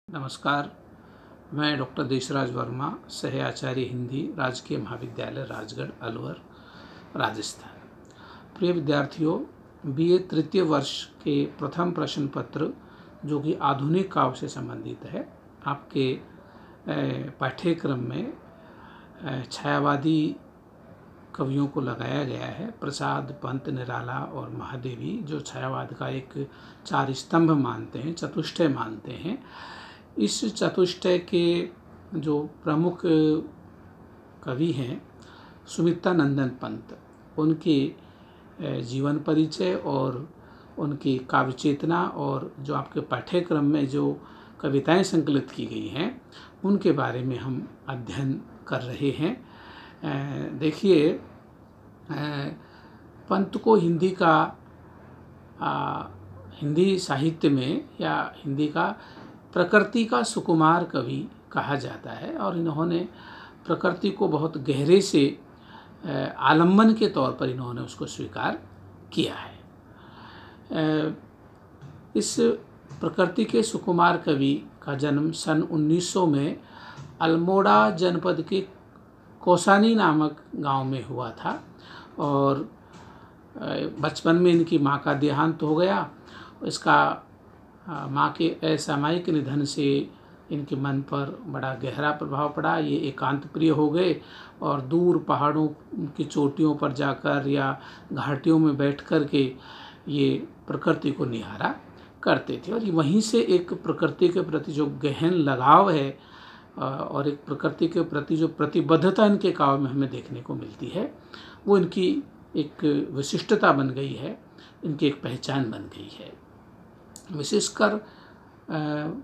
नमस्कार। मैं डॉक्टर देशराज वर्मा, सह आचार्य हिंदी, राजकीय महाविद्यालय राजगढ़, अलवर, राजस्थान। प्रिय विद्यार्थियों, बीए तृतीय वर्ष के प्रथम प्रश्न पत्र जो कि आधुनिक काव्य से संबंधित है, आपके पाठ्यक्रम में छायावादी कवियों को लगाया गया है। प्रसाद, पंत, निराला और महादेवी, जो छायावाद का एक चार स्तंभ मानते हैं, चतुष्टय मानते हैं। इस चतुष्टय के जो प्रमुख कवि हैं सुमित्रा नंदन पंत, उनके जीवन परिचय और उनकी काव्य चेतना और जो आपके पाठ्यक्रम में जो कविताएं संकलित की गई हैं उनके बारे में हम अध्ययन कर रहे हैं। देखिए, पंत को हिंदी साहित्य में या हिंदी का प्रकृति का सुकुमार कवि कहा जाता है और इन्होंने प्रकृति को बहुत गहरे से आलम्बन के तौर पर इन्होंने उसको स्वीकार किया है। इस प्रकृति के सुकुमार कवि का जन्म सन 1900 में अल्मोड़ा जनपद के कौसानी नामक गांव में हुआ था और बचपन में इनकी मां का देहांत हो गया। इसका मां के असामयिक निधन से इनके मन पर बड़ा गहरा प्रभाव पड़ा। ये एकांत प्रिय हो गए और दूर पहाड़ों की चोटियों पर जाकर या घाटियों में बैठ कर के ये प्रकृति को निहारा करते थे और वहीं से एक प्रकृति के प्रति जो गहन लगाव है और एक प्रकृति के प्रति जो प्रतिबद्धता इनके काव्य में हमें देखने को मिलती है, वो इनकी एक विशिष्टता बन गई है, इनकी एक पहचान बन गई है। विशेषकर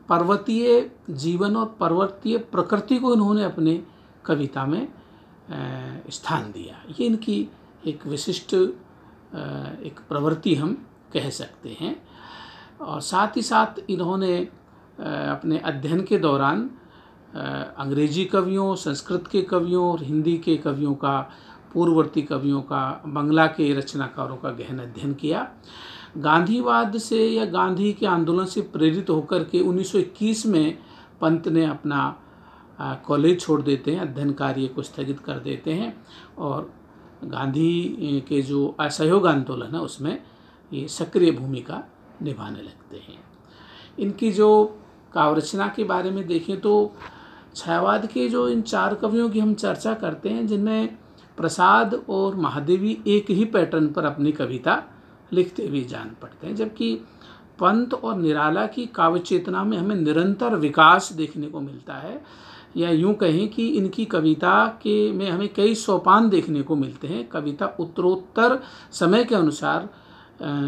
पर्वतीय जीवन और पर्वतीय प्रकृति को इन्होंने अपने कविता में स्थान दिया। ये इनकी एक विशिष्ट एक प्रवृत्ति हम कह सकते हैं। और साथ ही साथ इन्होंने अपने अध्ययन के दौरान अंग्रेजी कवियों, संस्कृत के कवियों और हिंदी के कवियों का, पूर्ववर्ती कवियों का, बंगला के रचनाकारों का गहन अध्ययन किया। गांधीवाद से या गांधी के आंदोलन से प्रेरित होकर के 1921 में पंत ने अपना कॉलेज छोड़ देते हैं, अध्ययन कार्य को स्थगित कर देते हैं और गांधी के जो असहयोग आंदोलन है उसमें ये सक्रिय भूमिका निभाने लगते हैं। इनकी जो काव्य रचना के बारे में देखें तो छायावाद के जो इन चार कवियों की हम चर्चा करते हैं, जिनमें प्रसाद और महादेवी एक ही पैटर्न पर अपनी कविता लिखते हुए जान पड़ते हैं, जबकि पंत और निराला की काव्य चेतना में हमें निरंतर विकास देखने को मिलता है। या यूं कहें कि इनकी कविता के में हमें कई सोपान देखने को मिलते हैं। कविता उत्तरोत्तर समय के अनुसार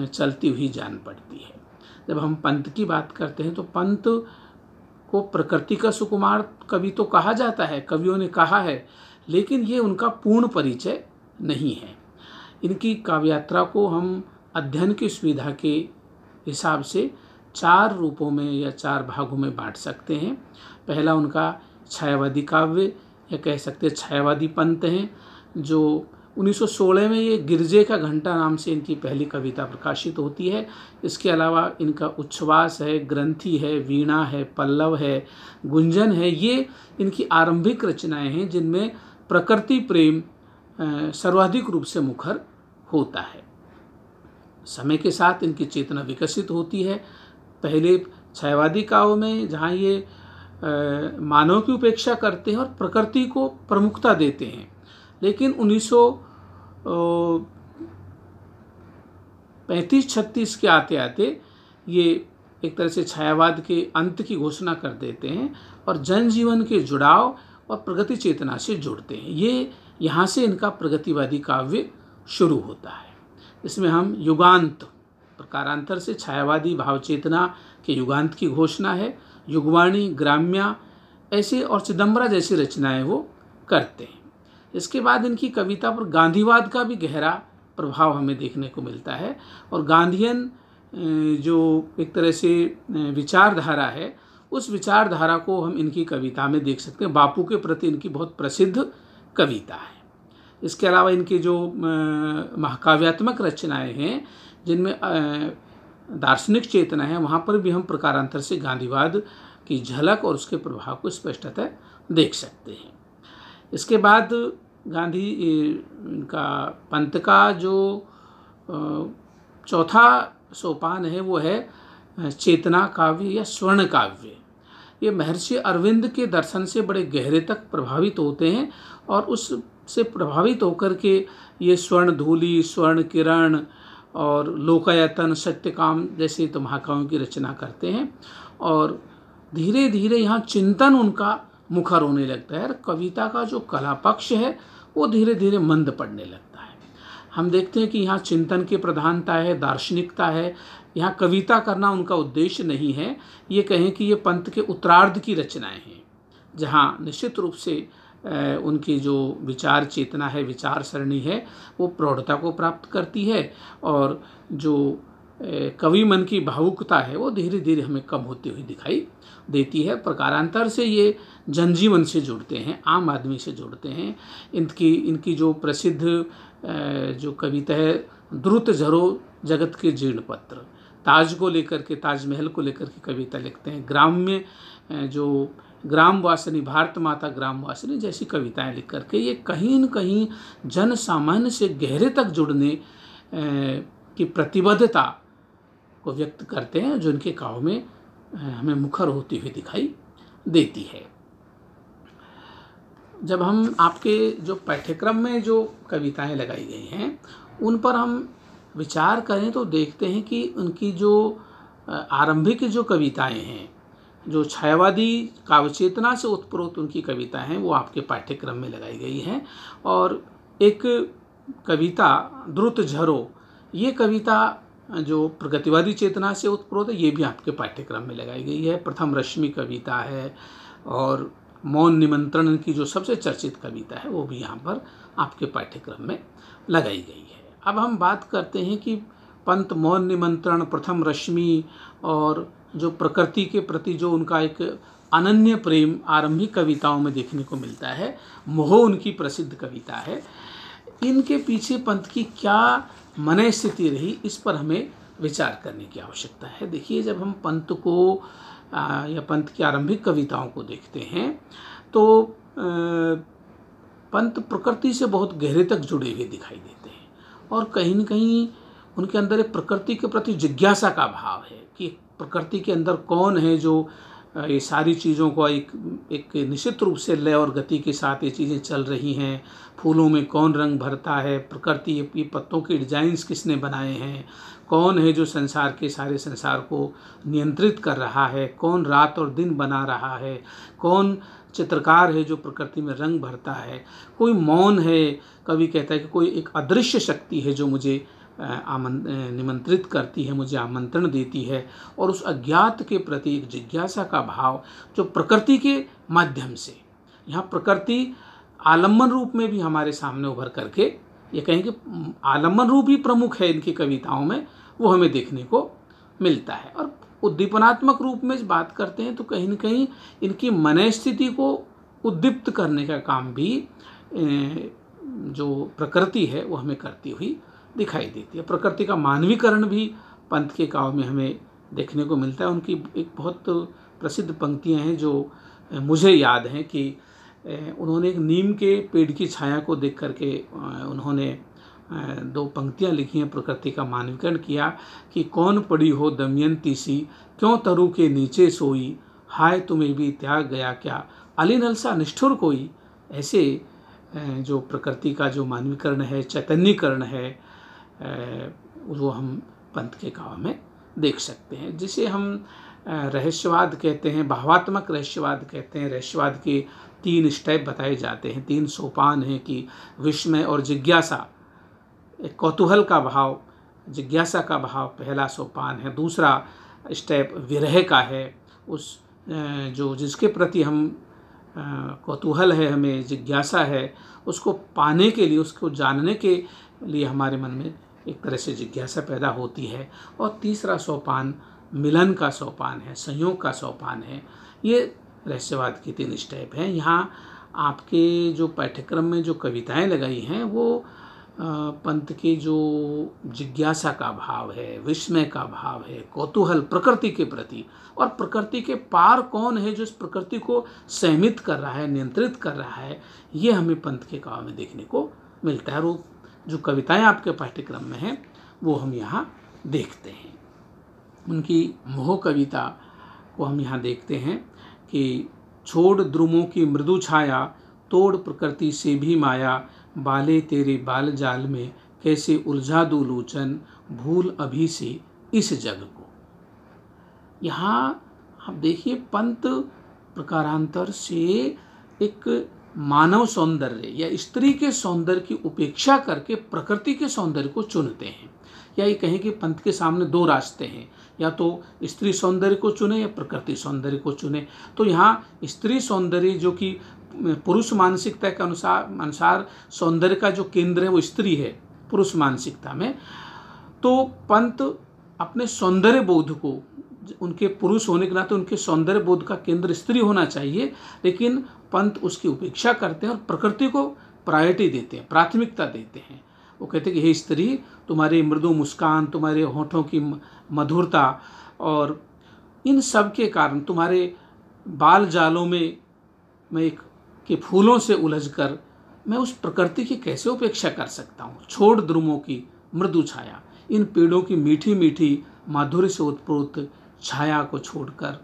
चलती हुई जान पड़ती है। जब हम पंत की बात करते हैं तो पंत को प्रकृति का सुकुमार कवि तो कहा जाता है, कवियों ने कहा है, लेकिन ये उनका पूर्ण परिचय नहीं है। इनकी काव्य यात्रा को हम अध्ययन की सुविधा के हिसाब से चार रूपों में या चार भागों में बांट सकते हैं। पहला उनका छायावादी काव्य या कह सकते हैं छायावादी पंत हैं, जो 1916 में ये गिरजे का घंटा नाम से इनकी पहली कविता प्रकाशित होती है। इसके अलावा इनका उच्छ्वास है, ग्रंथि है, वीणा है, पल्लव है, गुंजन है। ये इनकी आरंभिक रचनाएं हैं जिनमें प्रकृति प्रेम सर्वाधिक रूप से मुखर होता है। समय के साथ इनकी चेतना विकसित होती है। पहले छायावादी काव्य में जहाँ ये मानव की उपेक्षा करते हैं और प्रकृति को प्रमुखता देते हैं, लेकिन 1935-36 के आते आते ये एक तरह से छायावाद के अंत की घोषणा कर देते हैं और जनजीवन के जुड़ाव और प्रगति चेतना से जुड़ते हैं। ये यहाँ से इनका प्रगतिवादी काव्य शुरू होता है। इसमें हम युगांत, प्रकारांतर से छायावादी भाव चेतना के युगांत की घोषणा है। युगवाणी, ग्राम्या ऐसे और चिदंबरा जैसी रचनाएं वो करते हैं। इसके बाद इनकी कविता पर गांधीवाद का भी गहरा प्रभाव हमें देखने को मिलता है और गांधीयन जो एक तरह से विचारधारा है, उस विचारधारा को हम इनकी कविता में देख सकते हैं। बापू के प्रति इनकी बहुत प्रसिद्ध कविता है। इसके अलावा इनके जो महाकाव्यात्मक रचनाएं हैं जिनमें दार्शनिक चेतना है, वहाँ पर भी हम प्रकारांतर से गांधीवाद की झलक और उसके प्रभाव को स्पष्टतः देख सकते हैं। इसके बाद गांधी का पंत का जो चौथा सोपान है वो है चेतना काव्य या स्वर्ण काव्य। ये महर्षि अरविंद के दर्शन से बड़े गहरे तक प्रभावित होते हैं और उससे प्रभावित होकर के ये स्वर्ण धूलि, स्वर्ण किरण और लोकायतन, सत्यकाम जैसे तो महाकाव्यों की रचना करते हैं और धीरे धीरे यहाँ चिंतन उनका मुखर होने लगता है। कविता का जो कला पक्ष है वो धीरे धीरे मंद पड़ने लगता है। हम देखते हैं कि यहाँ चिंतन की प्रधानता है, दार्शनिकता है। यहाँ कविता करना उनका उद्देश्य नहीं है। ये कहें कि ये पंत के उत्तरार्ध की रचनाएं हैं, जहाँ निश्चित रूप से उनकी जो विचार चेतना है, विचार सरणी है, वो प्रौढ़ता को प्राप्त करती है और जो कवि मन की भावुकता है वो धीरे धीरे हमें कम होती हुई दिखाई देती है। प्रकारांतर से ये जनजीवन से जुड़ते हैं, आम आदमी से जुड़ते हैं। इनकी जो प्रसिद्ध जो कविता है द्रुत झरो जगत के जीर्ण पत्र, ताज को लेकर के, ताजमहल को लेकर के कविता लिखते हैं। ग्राम्य जो ग्राम वासिनी, भारत माता ग्राम वासिनी जैसी कविताएं लिख करके ये कहीं न कहीं जन सामान्य से गहरे तक जुड़ने की प्रतिबद्धता को व्यक्त करते हैं, जो इनके काव्य में हमें मुखर होती हुई दिखाई देती है। जब हम आपके जो पाठ्यक्रम में जो कविताएं लगाई गई हैं उन पर हम विचार करें तो देखते हैं कि उनकी जो आरंभिक जो कविताएं हैं, जो छायावादी काव्य चेतना से उत्प्रोत उनकी कविताएं हैं, वो आपके पाठ्यक्रम में लगाई गई हैं। और एक कविता द्रुत झरो, ये कविता जो प्रगतिवादी चेतना से उत्प्रोत है, ये भी आपके पाठ्यक्रम में लगाई गई है। प्रथम रश्मि कविता है और मौन निमंत्रण की जो सबसे चर्चित कविता है वो भी यहाँ पर आपके पाठ्यक्रम में लगाई गई है। अब हम बात करते हैं कि पंत मौन निमंत्रण, प्रथम रश्मि और जो प्रकृति के प्रति जो उनका एक अनन्य प्रेम आरंभिक कविताओं में देखने को मिलता है, मोह उनकी प्रसिद्ध कविता है। इनके पीछे पंत की क्या मन स्थिति रही, इस पर हमें विचार करने की आवश्यकता है। देखिए, जब हम पंत को या पंत की आरंभिक कविताओं को देखते हैं तो पंत प्रकृति से बहुत गहरे तक जुड़े हुए दिखाई देते हैं और कहीं न कहीं उनके अंदर एक प्रकृति के प्रति जिज्ञासा का भाव है कि प्रकृति के अंदर कौन है जो ये सारी चीज़ों को एक निश्चित रूप से लय और गति के साथ ये चीज़ें चल रही हैं। फूलों में कौन रंग भरता है, प्रकृति ये पत्तों के डिजाइन्स किसने बनाए हैं, कौन है जो संसार के सारे संसार को नियंत्रित कर रहा है, कौन रात और दिन बना रहा है, कौन चित्रकार है जो प्रकृति में रंग भरता है। कोई मौन है, कवि कहता है कि कोई एक अदृश्य शक्ति है जो मुझे निमंत्रित करती है, मुझे आमंत्रण देती है। और उस अज्ञात के प्रति एक जिज्ञासा का भाव जो प्रकृति के माध्यम से, यहाँ प्रकृति आलम्बन रूप में भी हमारे सामने उभर करके, ये कहेंगे आलम्बन रूप ही प्रमुख है इनकी कविताओं में, वो हमें देखने को मिलता है। और उद्दीपनात्मक रूप में बात करते हैं तो कहीं न कहीं इनकी मन स्थिति को उद्दीप्त करने का काम भी जो प्रकृति है वो हमें करती हुई दिखाई देती है। प्रकृति का मानवीकरण भी पंत के काव्य में हमें देखने को मिलता है। उनकी एक बहुत प्रसिद्ध पंक्तियां हैं जो मुझे याद हैं कि उन्होंने एक नीम के पेड़ की छाया को देख करके उन्होंने दो पंक्तियां लिखी हैं, प्रकृति का मानवीकरण किया कि कौन पड़ी हो दमयंती सी, क्यों तरु के नीचे सोई, हाय तुम्हें भी त्याग गया क्या, अलिनल सा निष्ठुर कोई। ऐसे जो प्रकृति का जो मानवीकरण है, चैतन्यकरण है, वो हम पंत के काव्य में देख सकते हैं, जिसे हम रहस्यवाद कहते हैं, भावात्मक रहस्यवाद कहते हैं। रहस्यवाद के 3 स्टेप बताए जाते हैं, 3 सोपान हैं कि विस्मय और जिज्ञासा, एक कौतूहल का भाव, जिज्ञासा का भाव पहला सोपान है। दूसरा स्टेप विरह का है, उस जो जिसके प्रति हम कौतूहल है, हमें जिज्ञासा है, उसको पाने के लिए, उसको जानने के लिए हमारे मन में एक तरह से जिज्ञासा पैदा होती है। और तीसरा सोपान मिलन का सोपान है, संयोग का सोपान है। ये रहस्यवाद की 3 स्टेप हैं। यहाँ आपके जो पाठ्यक्रम में जो कविताएं लगाई हैं वो पंत के जो जिज्ञासा का भाव है, विस्मय का भाव है, कौतूहल प्रकृति के प्रति, और प्रकृति के पार कौन है जो इस प्रकृति को संयमित कर रहा है, नियंत्रित कर रहा है, ये हमें पंत के काव्य में देखने को मिलता है। और जो कविताएं आपके पाठ्यक्रम में हैं वो हम यहाँ देखते हैं। उनकी मोह कविता को हम यहाँ देखते हैं कि छोड़ द्रुमों की मृदु छाया, तोड़ प्रकृति से भी माया, बाले तेरे बाल जाल में कैसे उलझा दूं लोचन, भूल अभी से इस जग को। यहाँ आप देखिए पंत प्रकारांतर से एक मानव सौंदर्य या स्त्री के सौंदर्य की उपेक्षा करके प्रकृति के सौंदर्य को चुनते हैं। या ये कहें कि पंत के सामने दो रास्ते हैं, या तो स्त्री सौंदर्य को चुने या प्रकृति सौंदर्य को चुने। तो यहाँ स्त्री सौंदर्य जो कि पुरुष मानसिकता के अनुसार सौंदर्य का जो केंद्र है वो स्त्री है पुरुष मानसिकता में, तो पंत अपने सौंदर्य बोध को, उनके पुरुष होने के नाते उनके सौंदर्य बोध का केंद्र स्त्री होना चाहिए, लेकिन पंत उसकी उपेक्षा करते हैं और प्रकृति को प्रायोरिटी देते हैं, प्राथमिकता देते हैं। वो कहते हैं कि हे स्त्री, तुम्हारी मृदु मुस्कान, तुम्हारे होठों की मधुरता और इन सब के कारण तुम्हारे बाल जालों में मैं एक के फूलों से उलझकर मैं उस प्रकृति की कैसे उपेक्षा कर सकता हूँ। छोड़ द्रुमों की मृदु छाया, इन पेड़ों की मीठी मीठी माधुर्य से उत्प्रोत छाया को छोड़कर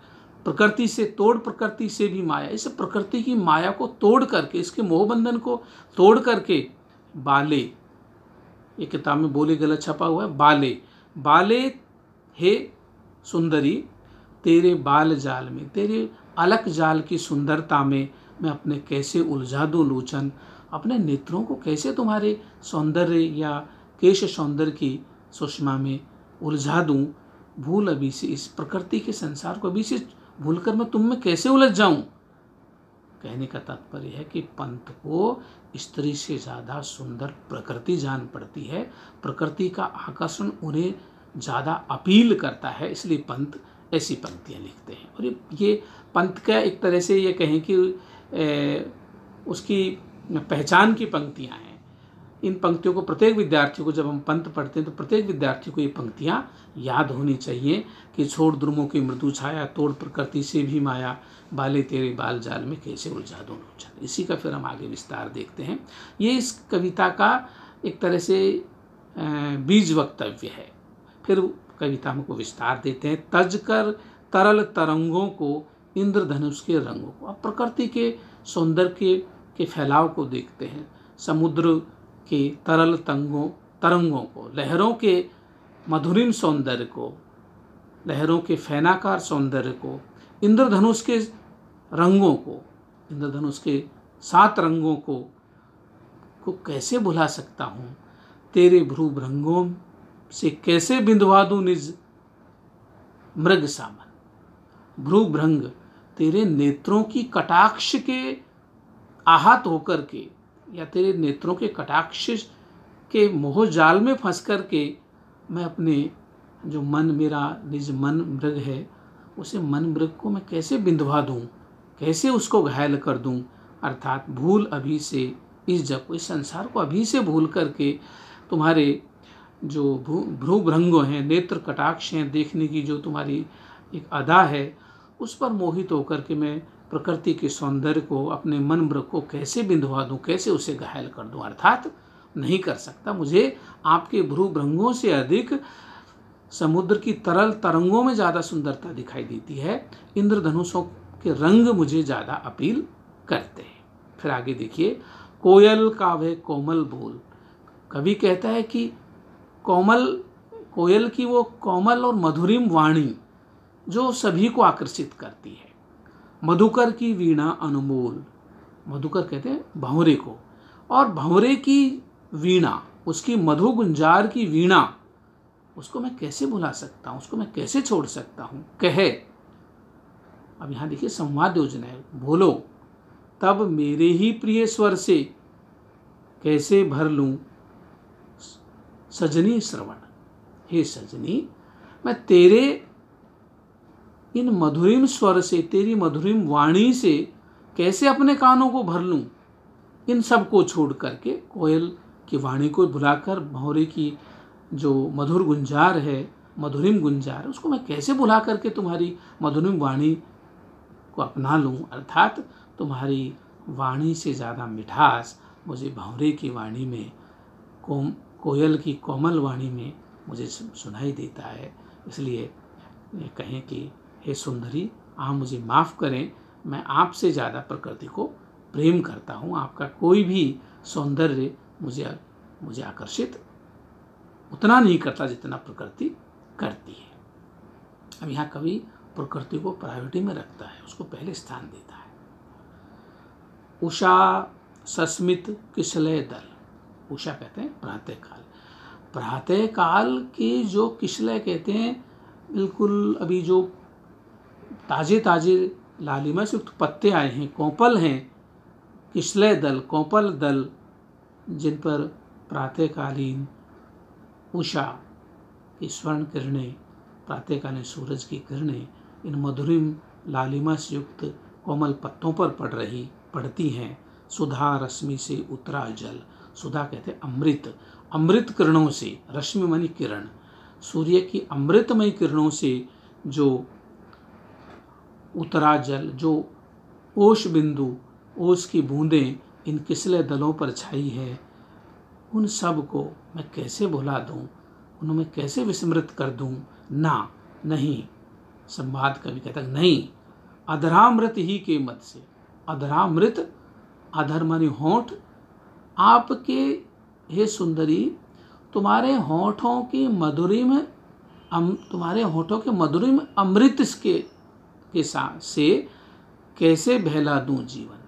प्रकृति से तोड़ प्रकृति से भी माया, इस प्रकृति की माया को तोड़ करके, इसके मोहबंधन को तोड़ करके बाले, ये किताब में बोले गलत छपा हुआ है, बाले बाले हे सुंदरी तेरे बाल जाल में, तेरे अलक जाल की सुंदरता में मैं अपने कैसे उलझा दूं लोचन, अपने नेत्रों को कैसे तुम्हारे सौंदर्य या केश सौंदर्य की सुषमा में उलझा दूं, भूल अभी से इस प्रकृति के संसार को अभी से भूलकर मैं तुम में कैसे उलझ जाऊं। कहने का तात्पर्य है कि पंत को स्त्री से ज़्यादा सुंदर प्रकृति जान पड़ती है, प्रकृति का आकर्षण उन्हें ज़्यादा अपील करता है, इसलिए पंत ऐसी पंक्तियाँ लिखते हैं। और ये पंत का एक तरह से ये कहें कि उसकी पहचान की पंक्तियाँ हैं। इन पंक्तियों को प्रत्येक विद्यार्थी को, जब हम पंत पढ़ते हैं तो प्रत्येक विद्यार्थी को ये पंक्तियाँ याद होनी चाहिए कि छोड़ द्रुमों की मृदु छाया, तोड़ प्रकृति से भी माया, बाले तेरे बाल जाल में कैसे उलझा दो लोचन। इसी का फिर हम आगे विस्तार देखते हैं। ये इस कविता का एक तरह से बीज वक्तव्य है। फिर कविता में को विस्तार देते हैं। तज कर तरल तरंगों को, इंद्रधनुष के रंगों को। अब प्रकृति के सौंदर्य के फैलाव को देखते हैं, समुद्र के तरल तरंगों को, लहरों के मधुरिम सौंदर्य को, लहरों के फैनाकार सौंदर्य को, इंद्रधनुष के रंगों को, इंद्रधनुष के 7 रंगों को कैसे भुला सकता हूँ। तेरे भ्रू भृंगों से कैसे बिंदवा दूं निज मृग सामन। भ्रू भृंग तेरे नेत्रों की कटाक्ष के आहत होकर के, या तेरे नेत्रों के कटाक्ष के मोह जाल में फंस कर के मैं अपने जो मन, मेरा निज मन मृग है, उसे मन मृग को मैं कैसे बिंदवा दूं, कैसे उसको घायल कर दूं। अर्थात भूल अभी से इस जग को, इस संसार को अभी से भूल करके तुम्हारे जो भ्रू भृंगों हैं, नेत्र कटाक्ष हैं, देखने की जो तुम्हारी एक अदा है, उस पर मोहित होकर के मैं प्रकृति के सौंदर्य को, अपने मन मृग को कैसे बिंदवा दूं, कैसे उसे घायल कर दूं। अर्थात नहीं कर सकता। मुझे आपके भ्रू भृंगों से अधिक समुद्र की तरल तरंगों में ज़्यादा सुंदरता दिखाई देती है, इंद्रधनुषों के रंग मुझे ज़्यादा अपील करते हैं। फिर आगे देखिए, कोयल का वह कोमल बोल। कवि कहता है कि कोयल की वो कोमल और मधुरिम वाणी जो सभी को आकर्षित करती है। मधुकर की वीणा अनमोल, मधुकर कहते हैं भंवरे को, और भंवरे की वीणा, उसकी मधु गुंजार की वीणा, उसको मैं कैसे भुला सकता हूँ, उसको मैं कैसे छोड़ सकता हूँ। कहे, अब यहाँ देखिए संवाद योजना है, बोलो तब मेरे ही प्रिय स्वर से कैसे भर लूँ सजनी श्रवण। हे सजनी, मैं तेरे इन मधुरिम स्वर से, तेरी मधुरिम वाणी से कैसे अपने कानों को भर लूँ। इन सब को छोड़ करके कोयल आपकी वाणी को बुलाकर भंवरे की जो मधुर गुंजार है, मधुरिम गुंजार, उसको मैं कैसे बुला करके तुम्हारी मधुरिम वाणी को अपना लूँ। अर्थात तुम्हारी वाणी से ज़्यादा मिठास मुझे भंवरे की वाणी में, कोयल की कोमल वाणी में मुझे सुनाई देता है। इसलिए ये कहें कि हे सुंदरी, आप मुझे माफ़ करें, मैं आपसे ज़्यादा प्रकृति को प्रेम करता हूँ। आपका कोई भी सौंदर्य मुझे आकर्षित उतना नहीं करता जितना प्रकृति करती है। अब यहाँ कवि प्रकृति को प्रायोरिटी में रखता है, उसको पहले स्थान देता है। उषा सस्मित किसलय दल। उषा कहते हैं प्रातःकाल। प्रातःकाल के जो किसलय कहते हैं, बिल्कुल अभी जो ताजे ताजे लालिमा से युक्त पत्ते आए हैं, कोपल हैं, किसलय दल, कोपल दल, जिन पर प्रातःकालीन उषा की स्वर्ण किरणें, प्रातःकालीन सूरज की किरणें इन मधुरिम लालिमा से युक्त कोमल पत्तों पर पड़ती हैं। सुधा रश्मि से उतरा जल। सुधा कहते हैं अमृत, अमृत किरणों से, रश्मि मानी किरण, सूर्य की अमृतमय किरणों से जो उतरा जल, जो ओश बिंदु, ओस की बूंदें इन किसले दलों पर छाई है, उन सब को मैं कैसे भुला दूं, उन्हें मैं कैसे विस्मृत कर दूं। ना, नहीं। संवाद कवि कहता है नहीं, अधरामृत ही के मत से। अधरामृत, अधर मानी होंठ, आपके हे सुंदरी, तुम्हारे होठों की मधुरिम, तुम्हारे होठों के मधुरिम अमृत के साथ से कैसे बहला दूं जीवन।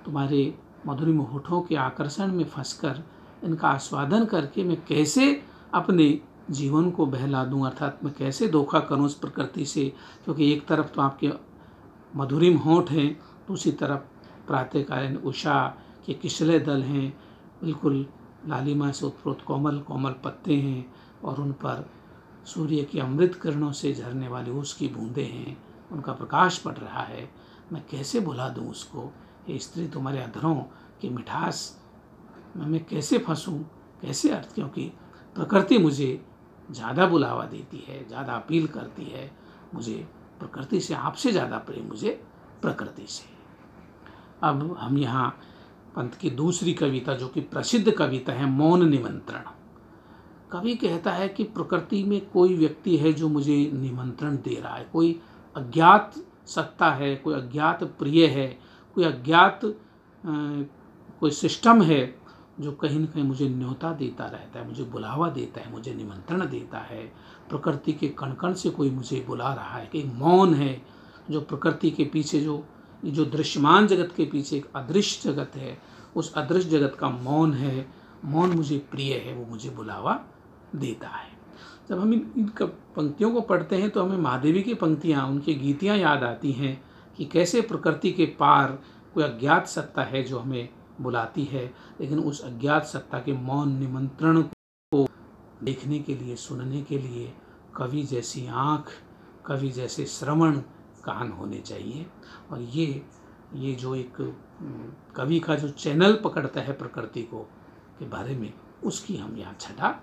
तुम्हारे मधुरिम होठों के आकर्षण में फंसकर, इनका आस्वादन करके मैं कैसे अपने जीवन को बहला दूं, अर्थात मैं कैसे धोखा करूं उस प्रकृति से। क्योंकि एक तरफ तो आपके मधुरिम होंठ हैं, दूसरी तरफ प्रातःकालीन उषा के किसले दल हैं, बिल्कुल लालिमा से उत्प्रोत कोमल कोमल पत्ते हैं, और उन पर सूर्य की अमृत किरणों से झरने वाली ओस की बूंदें हैं, उनका प्रकाश पड़ रहा है। मैं कैसे भुला दूं उसको। ये स्त्री, तुम्हारे अधरों की मिठास में मैं कैसे फंसूं, कैसे अर्थ, क्योंकि प्रकृति मुझे ज़्यादा बुलावा देती है, ज़्यादा अपील करती है। मुझे प्रकृति से, आपसे ज़्यादा प्रेम मुझे प्रकृति से। अब हम यहाँ पंत की दूसरी कविता, जो कि प्रसिद्ध कविता है, मौन निमंत्रण। कवि कहता है कि प्रकृति में कोई व्यक्ति है जो मुझे निमंत्रण दे रहा है, कोई अज्ञात सत्ता है, कोई अज्ञात प्रिय है, कोई अज्ञात कोई सिस्टम है जो कहीं न कहीं मुझे न्योता देता रहता है, मुझे बुलावा देता है, मुझे निमंत्रण देता है। प्रकृति के कण कण से कोई मुझे बुला रहा है। कि मौन है जो प्रकृति के पीछे, जो दृश्यमान जगत के पीछे एक अदृश्य जगत है, उस अदृश्य जगत का मौन है। मौन मुझे प्रिय है, वो मुझे बुलावा देता है। जब हम इन पंक्तियों को पढ़ते हैं तो हमें महादेवी की पंक्तियाँ, उनकी गीतियाँ याद आती हैं कि कैसे प्रकृति के पार कोई अज्ञात सत्ता है जो हमें बुलाती है, लेकिन उस अज्ञात सत्ता के मौन निमंत्रण को देखने के लिए, सुनने के लिए कवि जैसी आँख, कवि जैसे श्रवण कान होने चाहिए। और ये जो एक कवि का जो चैनल पकड़ता है प्रकृति को के बारे में, उसकी हम यहाँ छटा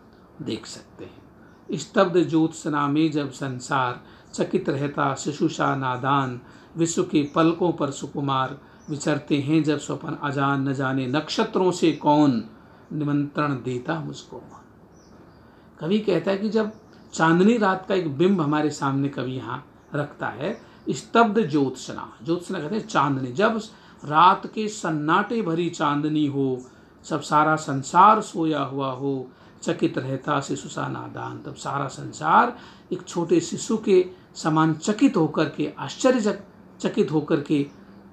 देख सकते हैं। स्तब्ध ज्योत्सना में जब संसार चकित रहता, शिशुषा नादान, विश्व के पलकों पर सुकुमार विचरते हैं जब स्वपन अजान, न जाने नक्षत्रों से कौन निमंत्रण देता मुझको। कवि कहता है कि जब चांदनी रात का एक बिंब हमारे सामने कवि यहाँ रखता है, स्तब्ध ज्योत्सना, ज्योत्सना कहते हैं चांदनी, जब रात के सन्नाटे भरी चांदनी हो, सब सारा संसार सोया हुआ हो, चकित रहता शिशु सा नादान, तब सारा संसार एक छोटे शिशु के समान चकित होकर के, आश्चर्यचकित होकर के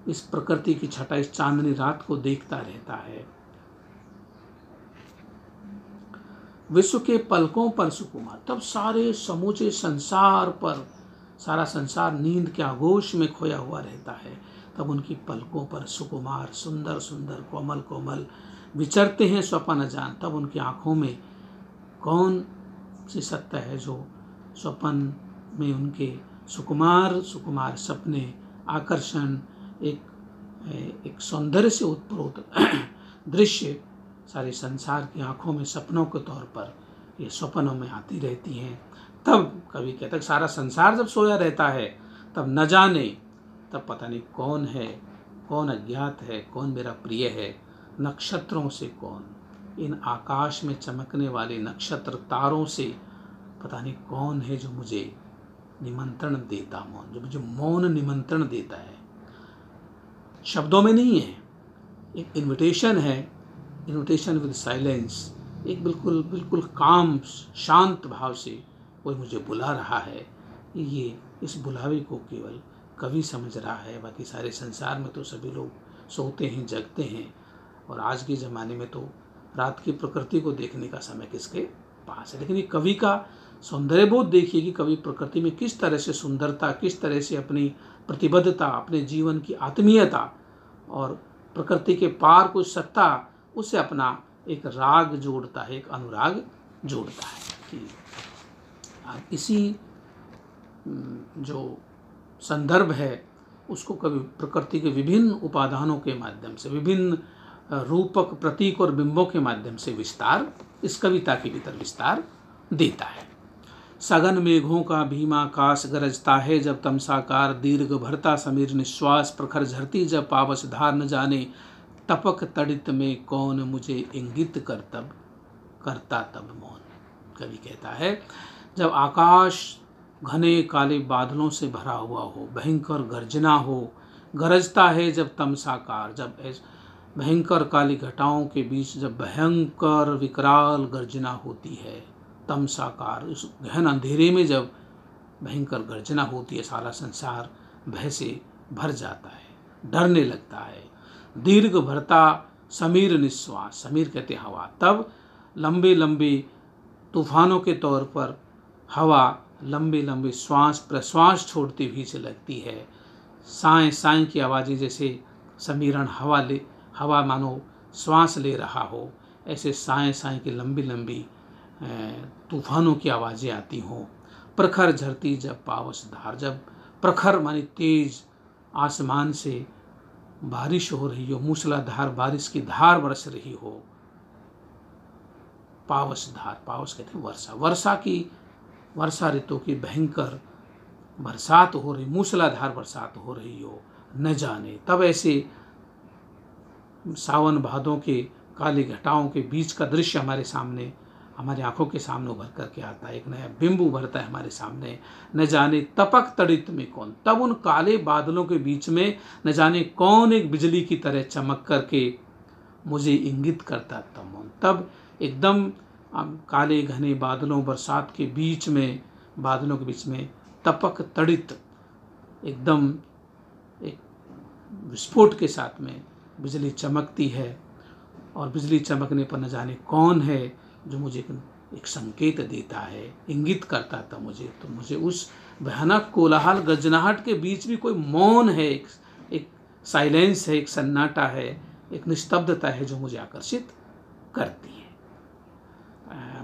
इस प्रकृति की छटा, इस चांदनी रात को देखता रहता है। विश्व के पलकों पर सुकुमार, तब सारे समूचे संसार पर, सारा संसार नींद के आगोश में खोया हुआ रहता है, तब उनकी पलकों पर सुकुमार, सुंदर सुंदर, कोमल कोमल विचरते हैं स्वपन अजान। तब उनकी आँखों में कौन सी सत्ता है जो स्वपन में उनके सुकुमार सुकुमार सपने, आकर्षण, एक सौंदर्य से उत्प्रोत दृश्य सारे संसार की आंखों में सपनों के तौर पर ये सपनों में आती रहती हैं। तब कवि कहता है सारा संसार जब सोया रहता है तब न जाने, तब पता नहीं कौन है, कौन अज्ञात है, कौन मेरा प्रिय है, नक्षत्रों से कौन, इन आकाश में चमकने वाले नक्षत्र तारों से पता नहीं कौन है जो मुझे निमंत्रण देता, मौन, जो मुझे मौन निमंत्रण देता है। शब्दों में नहीं है, एक इन्विटेशन है, इन्विटेशन विद साइलेंस, एक बिल्कुल बिल्कुल काम शांत भाव से कोई मुझे बुला रहा है। ये इस बुलावे को केवल कवि समझ रहा है, बाकी सारे संसार में तो सभी लोग सोते हैं, जगते हैं। और आज के ज़माने में तो रात की प्रकृति को देखने का समय किसके पास है। लेकिन ये कवि का सौंदर्य बोध देखिए कि कवि प्रकृति में किस तरह से सुंदरता, किस तरह से अपनी प्रतिबद्धता, अपने जीवन की आत्मीयता और प्रकृति के पार कोई सत्ता, उससे अपना एक राग जोड़ता है, एक अनुराग जोड़ता है। कि इसी जो संदर्भ है उसको कभी प्रकृति के विभिन्न उपादानों के माध्यम से, विभिन्न रूपक, प्रतीक और बिंबों के माध्यम से विस्तार, इस कविता के भीतर विस्तार देता है। सघन मेघों का भीमाकाश गरजता है जब तमसाकार, दीर्घ भरता समीर निश्वास, प्रखर झरती जब पावस धार, न जाने टपक तड़ित में कौन मुझे इंगित करता तब मौन। कवि कहता है जब आकाश घने काले बादलों से भरा हुआ हो, भयंकर गर्जना हो, गरजता है जब तमसाकार, जब भयंकर काली घटाओं के बीच जब भयंकर विकराल गर्जना होती है, तमसाकार, उस गहन अंधेरे में जब भयंकर गर्जना होती है, सारा संसार भय से भर जाता है, डरने लगता है। दीर्घ भरता समीर निश्वास, समीर कहते हवा, तब लंबे लंबे तूफानों के तौर पर हवा लंबे लंबे श्वास प्रश्वास छोड़ती हुई से लगती है। साएं साएं की आवाज़ें, जैसे समीरण हवा मानो श्वास ले रहा हो, ऐसे साएं साएं की लंबी लंबी तूफानों की आवाज़ें आती हों। प्रखर झरती जब पावस धार, जब प्रखर मानी तेज आसमान से बारिश हो रही हो, मूसलाधार बारिश की धार बरस रही हो। पावस धार, पावस कहते हैं वर्षा, वर्षा ऋतु की भयंकर बरसात हो रही, मूसलाधार बरसात हो रही हो, न जाने, तब ऐसे सावन भादों के काली घटाओं के बीच का दृश्य हमारे सामने, हमारी आंखों के सामने उभर करके आता है, एक नया बिंब उभरता है हमारे सामने। न जाने तपक तड़ित में कौन, तब उन काले बादलों के बीच में न जाने कौन एक बिजली की तरह चमक करके मुझे इंगित करता तब मौन। तब एकदम काले घने बादलों, बरसात के बीच में, बादलों के बीच में तपक तड़ित, एकदम एक विस्फोट के साथ में बिजली चमकती है, और बिजली चमकने पर न जाने कौन है जो मुझे एक संकेत देता है, इंगित करता था मुझे। तो मुझे उस भयानक कोलाहल गर्जनाहट के बीच भी कोई मौन है, एक साइलेंस है, एक सन्नाटा है, एक निस्तब्धता है जो मुझे आकर्षित करती है।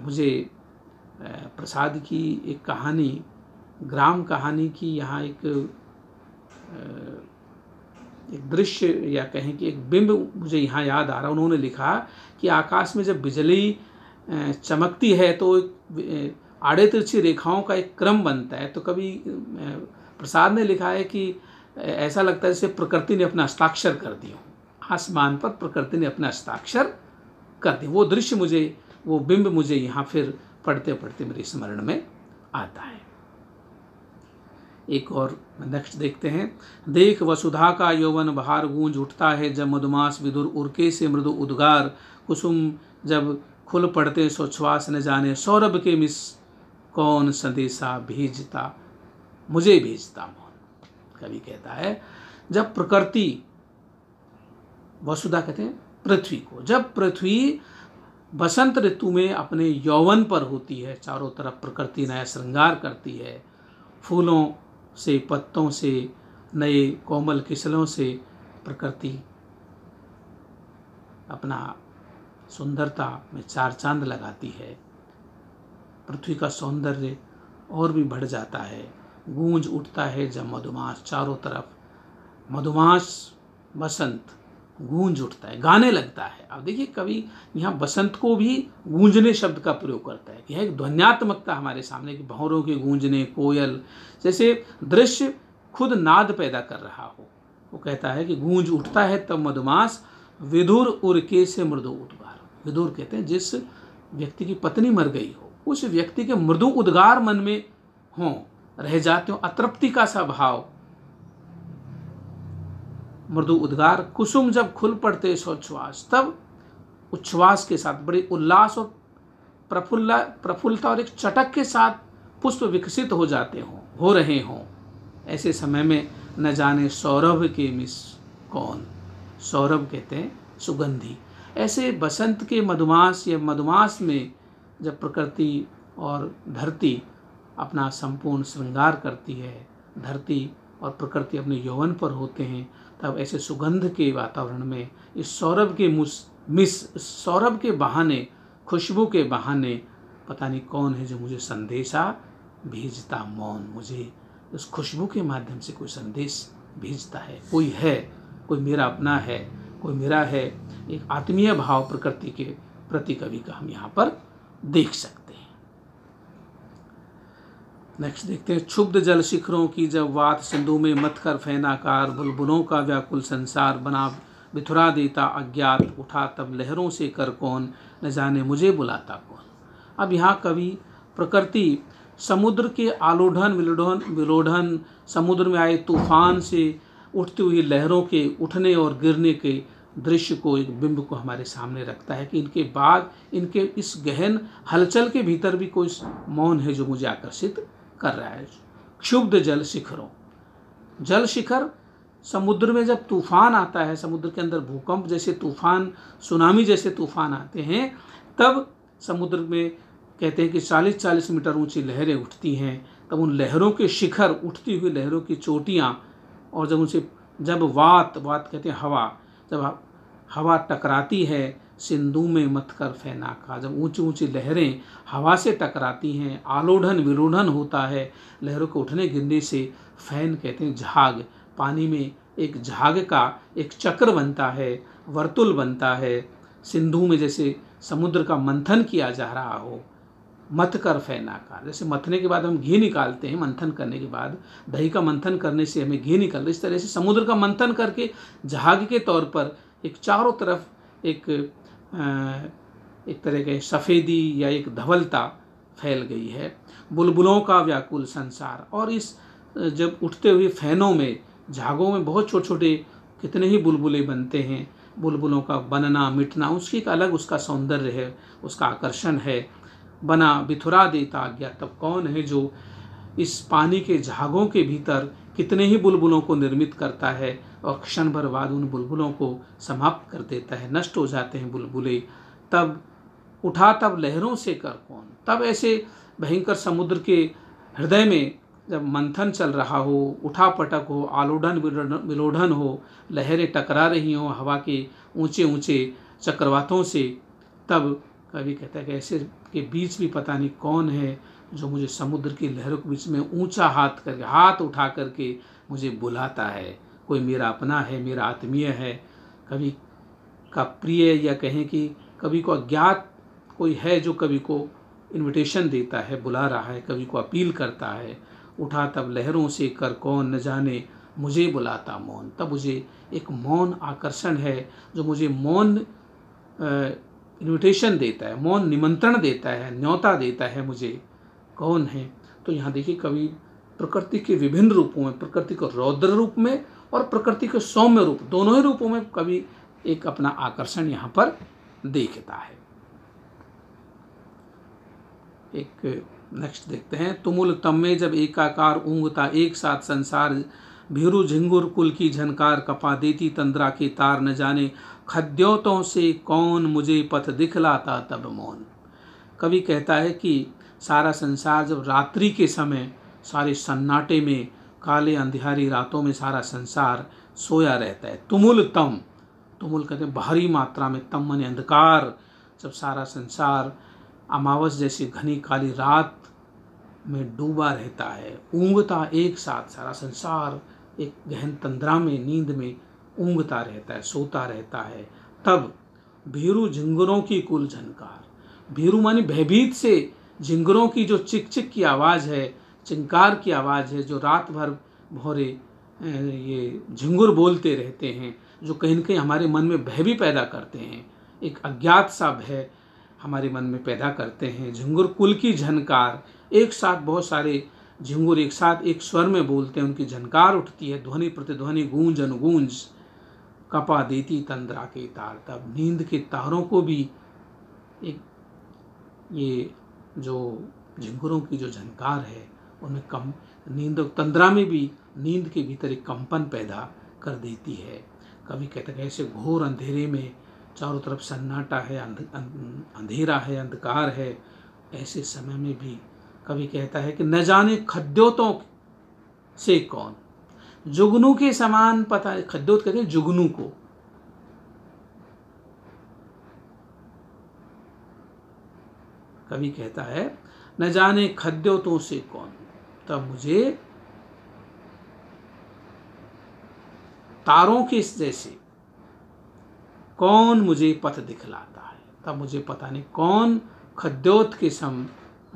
मुझे प्रसाद की एक कहानी, ग्राम कहानी की यहाँ एक दृश्य या कहें कि एक बिंब मुझे यहाँ याद आ रहा। उन्होंने लिखा कि आकाश में जब बिजली चमकती है तो आड़े तिरछी रेखाओं का एक क्रम बनता है। तो कभी प्रसाद ने लिखा है कि ऐसा लगता है जैसे प्रकृति ने अपना हस्ताक्षर कर दिया, आसमान पर प्रकृति ने अपना हस्ताक्षर कर दिया। वो दृश्य मुझे, वो बिंब मुझे यहाँ फिर पढ़ते पढ़ते मेरे स्मरण में आता है। एक और नेक्स्ट देखते हैं। देख वसुधा का यौवन बहार गूंज उठता है, जब मधुमास विदुर उर्के से मृदु उद्गार, कुसुम जब खुल पड़ते स्वच्छ्वास, न जाने सौरभ के मिस कौन संदेशा भेजता, मुझे भेजता मौन। कवि कहता है जब प्रकृति, वसुधा कहते हैं पृथ्वी को, जब पृथ्वी बसंत ऋतु में अपने यौवन पर होती है, चारों तरफ प्रकृति नया श्रृंगार करती है, फूलों से, पत्तों से, नए कोमल किसलों से प्रकृति अपना सुंदरता में चार चांद लगाती है। पृथ्वी का सौंदर्य और भी बढ़ जाता है। गूंज उठता है जब मधुमास, चारों तरफ मधुमास, बसंत गूंज उठता है, गाने लगता है। अब देखिए कवि यहाँ बसंत को भी गूंजने शब्द का प्रयोग करता है। यह एक ध्वन्यात्मकता हमारे सामने कि भंवरों के गूंजने, कोयल, जैसे दृश्य खुद नाद पैदा कर रहा हो। वो कहता है कि गूंज उठता है तब मधुमास, विधुर उरके से मृदु उद्गार। विधुर कहते हैं जिस व्यक्ति की पत्नी मर गई हो, उस व्यक्ति के मृदु उद्गार मन में हों, रह जाते हो, अतृप्ति का सा भाव, मृदु उद्गार। कुसुम जब खुल पड़ते सोच्छ्वास, तब उच्छ्वास के साथ बड़े उल्लास और प्रफुल्लता और एक चटक के साथ पुष्प विकसित हो जाते हों, हो रहे हों। ऐसे समय में न जाने सौरभ के मिस कौन। सौरभ कहते हैं सुगंधी। ऐसे बसंत के मधुमास या मधुमास में जब प्रकृति और धरती अपना संपूर्ण श्रृंगार करती है, धरती और प्रकृति अपने यौवन पर होते हैं, तब ऐसे सुगंध के वातावरण में इस सौरभ के सौरभ के बहाने, खुशबू के बहाने पता नहीं कौन है जो मुझे संदेशा भेजता मौन। मुझे उस खुशबू के माध्यम से कोई संदेश भेजता है, कोई है, कोई मेरा अपना है, कोई मेरा है। एक आत्मीय भाव प्रकृति के प्रति कवि का हम यहाँ पर देख सकते हैं। नेक्स्ट देखते हैं, क्षुब्ध जल शिखरों की जब वात, सिंधु में मत कर फैनाकार, बुलबुलों का व्याकुल संसार बना बिथुरा देता अज्ञात, उठा तब लहरों से कर कौन, न जाने मुझे बुलाता कौन। अब यहाँ कवि प्रकृति, समुद्र के आलोढ़न विलोढ़न, समुद्र में आए तूफान से उठती हुई लहरों के उठने और गिरने के दृश्य को, एक बिंब को हमारे सामने रखता है कि इनके बाद, इनके इस गहन हलचल के भीतर भी कोई मौन है जो मुझे आकर्षित कर रहा है। क्षुब्ध जल शिखरों, जल शिखर, समुद्र में जब तूफान आता है, समुद्र के अंदर भूकंप जैसे तूफान, सुनामी जैसे तूफान आते हैं, तब समुद्र में कहते हैं कि 40-40 मीटर ऊंची लहरें उठती हैं। तब उन लहरों के शिखर, उठती हुई लहरों की चोटियाँ, और जब वात कहते हैं हवा, जब हवा टकराती है, सिंधु में मत कर फैनाका, जब ऊंची ऊंची लहरें हवा से टकराती हैं, आलोढ़न विलोढ़न होता है, लहरों के उठने गिरने से, फैन कहते हैं झाग, पानी में एक झाग का एक चक्र बनता है, वर्तुल बनता है। सिंधु में जैसे समुद्र का मंथन किया जा रहा हो, मथ कर फैनाकार, जैसे मथने के बाद हम घी निकालते हैं, मंथन करने के बाद दही का मंथन करने से हमें घी निकलता है, इस तरह से समुद्र का मंथन करके झाग के तौर पर एक चारों तरफ एक तरह के सफ़ेदी या एक धवलता फैल गई है। बुलबुलों का व्याकुल संसार, और इस जब उठते हुए फैनों में, झागों में बहुत छोटे छोटे कितने ही बुलबुले बनते हैं। बुलबुलों का बनना मिटना, उसकी एक अलग उसका सौंदर्य है, उसका आकर्षण है। बना बिथुरा देता आज्ञा, तब कौन है जो इस पानी के झागों के भीतर कितने ही बुलबुलों को निर्मित करता है और क्षण भर बाद उन बुलबुलों को समाप्त कर देता है, नष्ट हो जाते हैं बुलबुले। तब उठा तब लहरों से कर कौन, तब ऐसे भयंकर समुद्र के हृदय में जब मंथन चल रहा हो, उठा पटक हो, आलोढ़न विलोढ़न हो, लहरें टकरा रही हों हवा के ऊंचे ऊंचे चक्रवातों से, तब कवि कहता है कि ऐसे के बीच भी पता नहीं कौन है जो मुझे समुद्र की लहरों के बीच में ऊंचा हाथ उठा करके मुझे बुलाता है। कोई मेरा अपना है, मेरा आत्मीय है, कवि का प्रिय, या कहें कि कवि को अज्ञात कोई है जो कवि को इनविटेशन देता है, बुला रहा है, कवि को अपील करता है। उठा तब लहरों से कर कौन, न जाने मुझे बुलाता मौन। तब मुझे एक मौन आकर्षण है जो मुझे मौन इनविटेशन देता है, मौन निमंत्रण देता है, न्योता देता है मुझे, कौन है। तो यहाँ देखिए कवि प्रकृति के विभिन्न रूपों में, प्रकृति को रौद्र रूप में और प्रकृति के सौम्य रूप, दोनों ही रूपों में कवि एक अपना आकर्षण यहाँ पर देखता है। एक नेक्स्ट देखते हैं, तुमुल तम में जब एकाकार ऊँगता एक साथ संसार, भीरू झिंगुर कुल की झनकार, कपा देती तंद्रा के तार, न जाने खद्योतों से कौन मुझे पथ दिखलाता तब मौन। कवि कहता है कि सारा संसार जब रात्रि के समय, सारे सन्नाटे में, काले अंधियारी रातों में सारा संसार सोया रहता है। तुमुल तम, तुमुल कहते हैं भारी मात्रा में, तम माने अंधकार, जब सारा संसार अमावस जैसी घनी काली रात में डूबा रहता है, ऊँगता एक साथ, सारा संसार एक गहन तंद्रा में, नींद में ऊँघता रहता है, सोता रहता है, तब भीरू झिंगुरों की कुल झनकार। भीरू मानी भयभीत से झिंगुरों की जो चिक चिक की आवाज़ है, चिंकार की आवाज़ है, जो रात भर भौरे ये झिंगुर बोलते रहते हैं, जो कहीं न कहीं हमारे मन में भय भी पैदा करते हैं, एक अज्ञात सा भय हमारे मन में पैदा करते हैं। झिंगुर कुल की झनकार, एक साथ बहुत सारे झिंगुर एक साथ एक स्वर में बोलते हैं, उनकी झनकार उठती है, ध्वनि प्रतिध्वनि गूंज अनुगूंज कपा देती तंद्रा के तार। तब नींद के तारों को भी एक ये जो झिंगुरों की जो झनकार है उनमें कम नींद तंद्रा में भी नींद के भीतर एक कंपन पैदा कर देती है। कभी कहते हैं ऐसे घोर अंधेरे में चारों तरफ सन्नाटा है, अंधेरा है, अंधकार है, ऐसे समय में भी कभी कहता है कि न जाने खद्योतों से कौन, जुगनू के समान पता है, खद्योत कहते हैं जुगनू को, कभी कहता है न जाने खद्योतों से कौन, तब मुझे तारों के जैसे कौन मुझे पथ दिखलाता है। तब मुझे पता नहीं कौन खद्योत के सम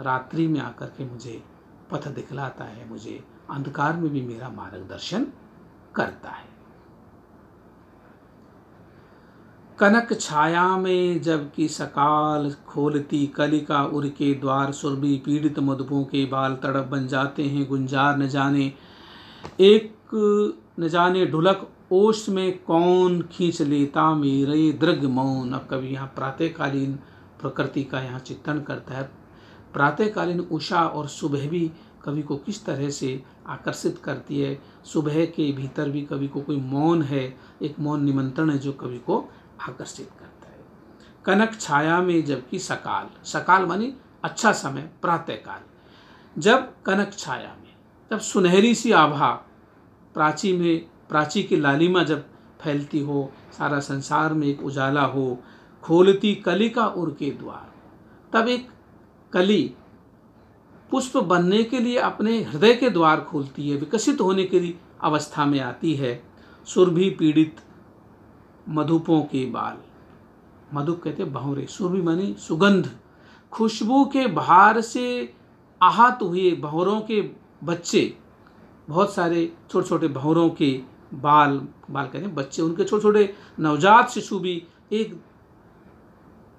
रात्रि में आकर के मुझे पथ दिखलाता है, मुझे अंधकार में भी मेरा मार्गदर्शन करता है। कनक छाया में जबकि सकाल खोलती कलिका उर के द्वार, सुरभि पीड़ित मधुपों के बाल तड़प बन जाते हैं गुंजार। न जाने ढुलक ओश में कौन खींच लेता मेरे दृग मौन। अब कभी यहाँ प्रातःकालीन प्रकृति का यहाँ चित्रण करता है। प्रातःकालीन उषा और सुबह भी कवि को किस तरह से आकर्षित करती है। सुबह के भीतर भी कवि को कोई मौन है, एक मौन निमंत्रण है जो कवि को आकर्षित करता है। कनक छाया में जबकि सकाल, सकाल मानी अच्छा समय, प्रातःकाल। जब कनक छाया में, जब सुनहरी सी आभा प्राची की लालिमा जब फैलती हो, सारा संसार में एक उजाला हो, खोलती कलिका उर के द्वार, तब एक कली पुष्प बनने के लिए अपने हृदय के द्वार खोलती है, विकसित होने की अवस्था में आती है। सुरभि पीड़ित मधुपों के बाल, मधु कहते भंवरे, सुरभि मानी सुगंध, खुशबू के भार से आहत हुए भंवरों के बच्चे, बहुत सारे छोटे छोटे भंवरों के बाल कहते हैं बच्चे, उनके छोटे छोटे नवजात शिशु भी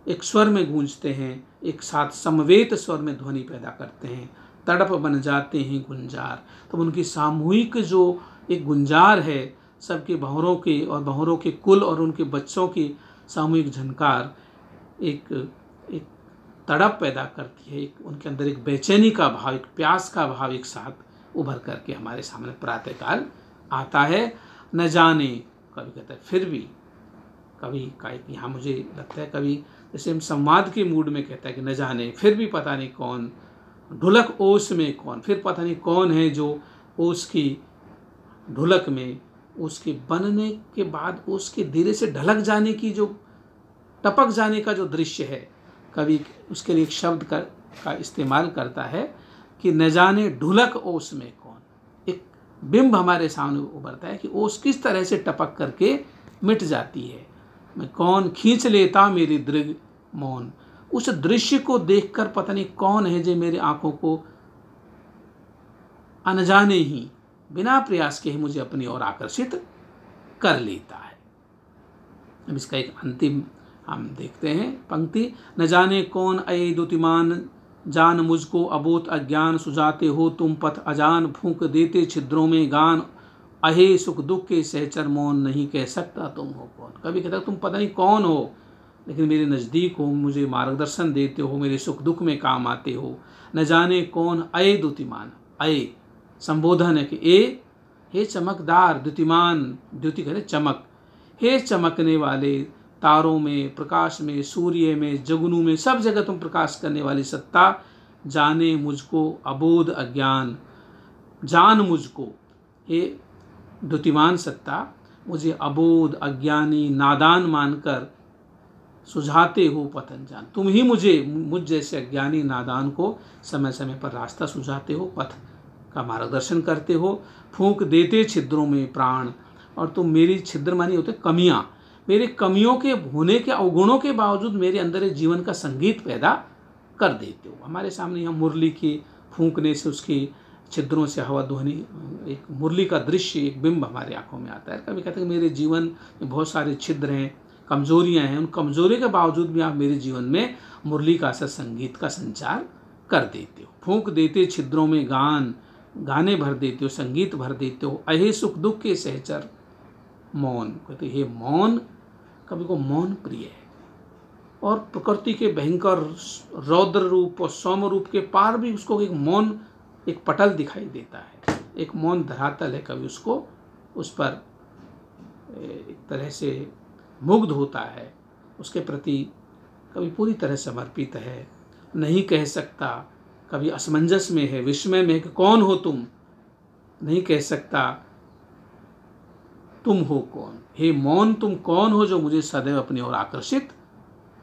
एक स्वर में गूंजते हैं, एक साथ समवेत स्वर में ध्वनि पैदा करते हैं, तड़प बन जाते हैं गुंजार। तो उनकी सामूहिक जो एक गुंजार है, सबके भंवरों के और भंवरों के कुल और उनके बच्चों की सामूहिक झनकार एक तड़प पैदा करती है, एक उनके अंदर एक बेचैनी का भाव, एक प्यास का भाव एक साथ उभर करके हमारे सामने प्रातःकाल आता है। न जाने, कभी कहता है फिर भी, कभी यहाँ मुझे लगता है कभी जैसे हम संवाद के मूड में कहता है कि न जाने फिर भी पता नहीं कौन, ढुलक ओस में कौन, फिर पता नहीं कौन है जो ओस की ढुलक में, उसके बनने के बाद उसके धीरे से ढलक जाने की जो टपक जाने का जो दृश्य है, कभी उसके लिए एक शब्द का इस्तेमाल करता है कि न जाने ढुलक ओस में कौन। एक बिंब हमारे सामने उभरता है कि ओस किस तरह से टपक करके मिट जाती है। मैं कौन खींच लेता मेरी दृग मौन, उस दृश्य को देखकर पता नहीं कौन है जो मेरी आंखों को अनजाने ही बिना प्रयास के ही मुझे अपनी ओर आकर्षित कर लेता है। अब इसका एक अंतिम हम देखते हैं पंक्ति। न जाने कौन अये द्युतिमान, जान मुझको अबोध अज्ञान, सुझाते हो तुम पथ अजान, फूंक देते छिद्रों में गान, अहे सुख दुख के सहचर मौन, नहीं कह सकता तुम हो कौन। कभी कहता तुम पता नहीं कौन हो, लेकिन मेरे नज़दीक हो, मुझे मार्गदर्शन देते हो, मेरे सुख दुख में काम आते हो। न जाने कौन अये द्युतिमान, अये संबोधन है कि ए हे चमकदार, द्युतिमान, द्युति कहते चमक, हे चमकने वाले, तारों में, प्रकाश में, सूर्य में, जगनू में, सब जगह तुम प्रकाश करने वाली सत्ता, जाने मुझको अबोध अज्ञान, जान मुझको, हे द्युतिमान सत्ता, मुझे अबोध अज्ञानी नादान मानकर सुझाते हो पथ अनजान। तुम ही मुझ जैसे अज्ञानी नादान को समय समय पर रास्ता सुझाते हो, पथ का मार्गदर्शन करते हो। फूंक देते छिद्रों में प्राण, और तुम मेरी छिद्र मानी होते कमियाँ, मेरे कमियों के होने के अवगुणों के बावजूद मेरे अंदर एक जीवन का संगीत पैदा कर देते हो। हमारे सामने हम मुरली के फूंकने से उसकी छिद्रों से हवा ध्वनि, एक मुरली का दृश्य, एक बिंब हमारे आंखों में आता है। कभी कहते हैं कि मेरे जीवन में बहुत सारे छिद्र हैं, कमजोरियां हैं, उन कमजोरी के बावजूद भी आप मेरे जीवन में मुरली का ऐसा संगीत का संचार कर देते हो। फूंक देते छिद्रों में गान, गाने भर देते हो, संगीत भर देते हो। अहे सुख दुख के सहचर मौन, कहते हे मौन, कभी को मौन प्रिय है। और प्रकृति के भयंकर रौद्र रूप और सौम्य रूप के पार भी उसको एक मौन, एक पटल दिखाई देता है, एक मौन धरातल है। कभी उसको उस पर एक तरह से मुग्ध होता है, उसके प्रति कभी पूरी तरह समर्पित है, नहीं कह सकता, कभी असमंजस में है, विस्मय में कि कौन हो तुम, नहीं कह सकता तुम हो कौन। हे मौन, तुम कौन हो जो मुझे सदैव अपनी ओर आकर्षित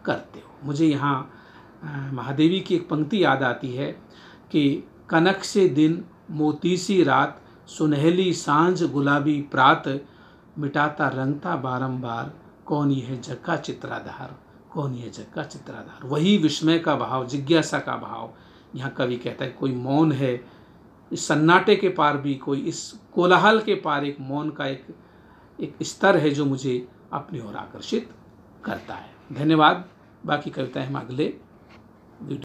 करते हो। मुझे यहाँ महादेवी की एक पंक्ति याद आती है कि कनक से दिन, मोती सी रात, सुनहली सांझ, गुलाबी प्रात, मिटाता रंगता बारंबार, कौन यह जग का चित्राधार, कौन यह जग का चित्राधार। वही विस्मय का भाव, जिज्ञासा का भाव यहाँ कवि कहता है। कोई मौन है, इस सन्नाटे के पार भी कोई, इस कोलाहल के पार एक मौन का एक स्तर है जो मुझे अपनी ओर आकर्षित करता है। धन्यवाद। बाकी कविताएं हम अगले वीडियो